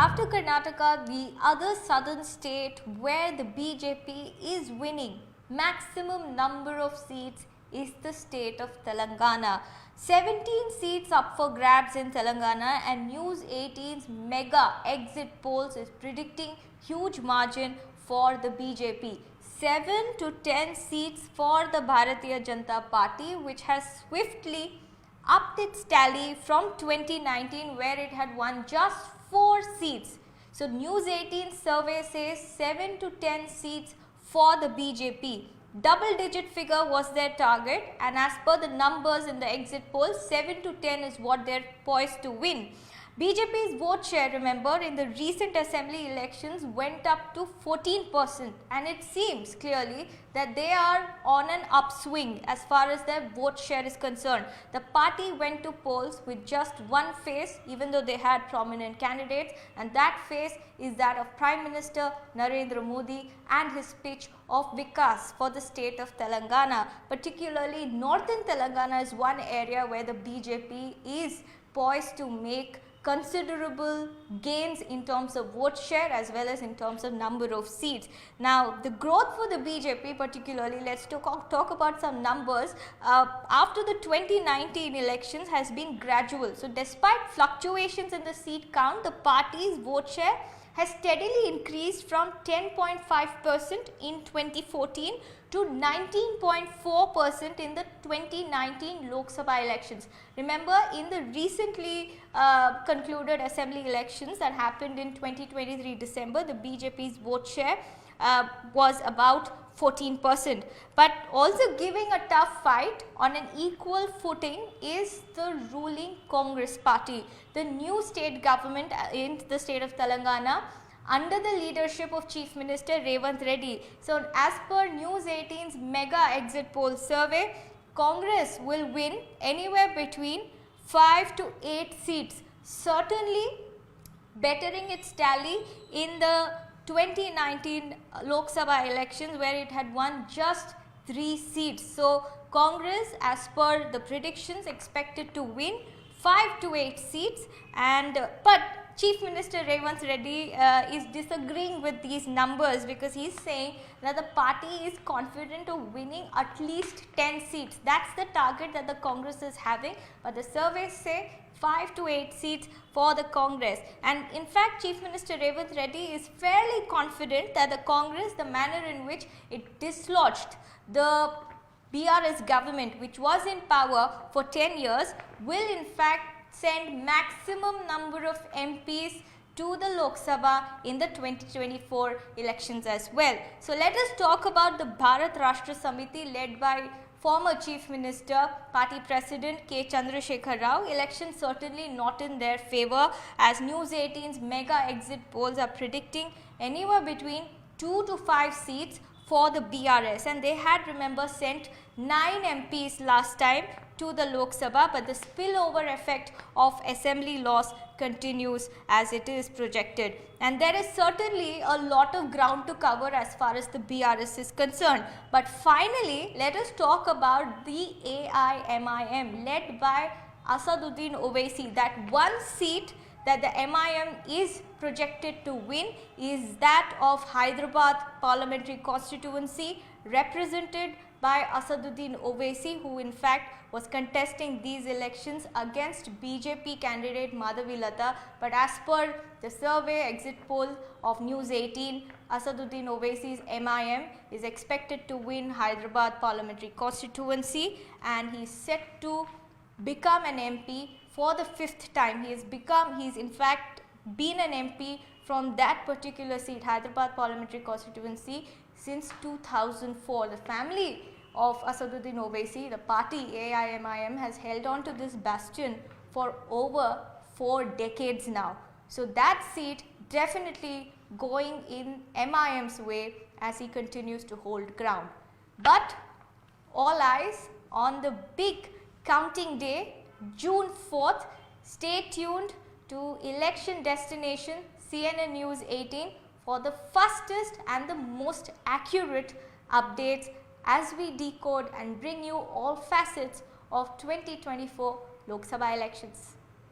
after Karnataka, the other southern state where the BJP is winning maximum number of seats is the state of Telangana. 17 seats up for grabs in Telangana, and News 18's mega exit polls is predicting huge margin for the BJP. 7 to 10 seats for the Bharatiya Janata Party, which has swiftly upped its tally from 2019 where it had won just 4 seats. So News 18 survey says 7 to 10 seats for the BJP. Double digit figure was their target, and as per the numbers in the exit polls, 7 to 10 is what they are poised to win. BJP's vote share, remember, in the recent assembly elections went up to 14%, and it seems clearly that they are on an upswing as far as their vote share is concerned. The party went to polls with just one face, even though they had prominent candidates, and that face is that of Prime Minister Narendra Modi and his speech of Vikas for the state of Telangana. Particularly northern Telangana is one area where the BJP is poised to make considerable gains in terms of vote share as well as in terms of number of seats. Now, the growth for the BJP particularly, let's talk about some numbers, after the 2019 elections has been gradual. So, despite fluctuations in the seat count, the party's vote share has steadily increased from 10.5% in 2014 to 19.4% in the 2019 Lok Sabha elections. Remember, in the recently concluded assembly elections that happened in 2023 December, the BJP's vote share was about 14%. But also giving a tough fight on an equal footing is the ruling Congress party. The new state government in the state of Telangana under the leadership of Chief Minister Revanth Reddy. So, as per News 18's mega exit poll survey, Congress will win anywhere between 5 to 8 seats, certainly bettering its tally in the 2019 Lok Sabha elections where it had won just 3 seats. So, Congress, as per the predictions, expected to win 5 to 8 seats, and but Chief Minister Revanth Reddy is disagreeing with these numbers because he is saying that the party is confident of winning at least 10 seats. That's the target that the Congress is having, but the surveys say 5 to 8 seats for the Congress. And in fact, Chief Minister Revanth Reddy is fairly confident that the Congress, the manner in which it dislodged the BRS government, which was in power for 10 years, will in fact send maximum number of MPs to the Lok Sabha in the 2024 elections as well. So, let us talk about the Bharat Rashtra Samiti led by former Chief Minister, Party President K. Chandrasekhar Rao. Elections certainly not in their favor, as News 18's mega exit polls are predicting anywhere between 2 to 5 seats for the BRS, and they had, remember, sent 9 MPs last time to the Lok Sabha, but the spillover effect of assembly loss continues as it is projected. And there is certainly a lot of ground to cover as far as the BRS is concerned. But finally, let us talk about the AIMIM led by Asaduddin Owaisi. That one seat that the MIM is projected to win is that of Hyderabad Parliamentary Constituency, represented by Asaduddin Owaisi, who in fact was contesting these elections against BJP candidate Madhavi Lata. But as per the survey exit poll of News 18, Asaduddin Owaisi's MIM is expected to win Hyderabad Parliamentary Constituency, and he is set to become an MP for the 5th time. He's in fact been an MP from that particular seat, Hyderabad Parliamentary Constituency, since 2004. The family of Asaduddin Owaisi, the party AIMIM, has held on to this bastion for over 4 decades now. So, that seat definitely going in MIM's way as he continues to hold ground. But all eyes on the big counting day, June 4th. Stay tuned to election destination CNN News 18 for the fastest and the most accurate updates as we decode and bring you all facets of 2024 Lok Sabha elections.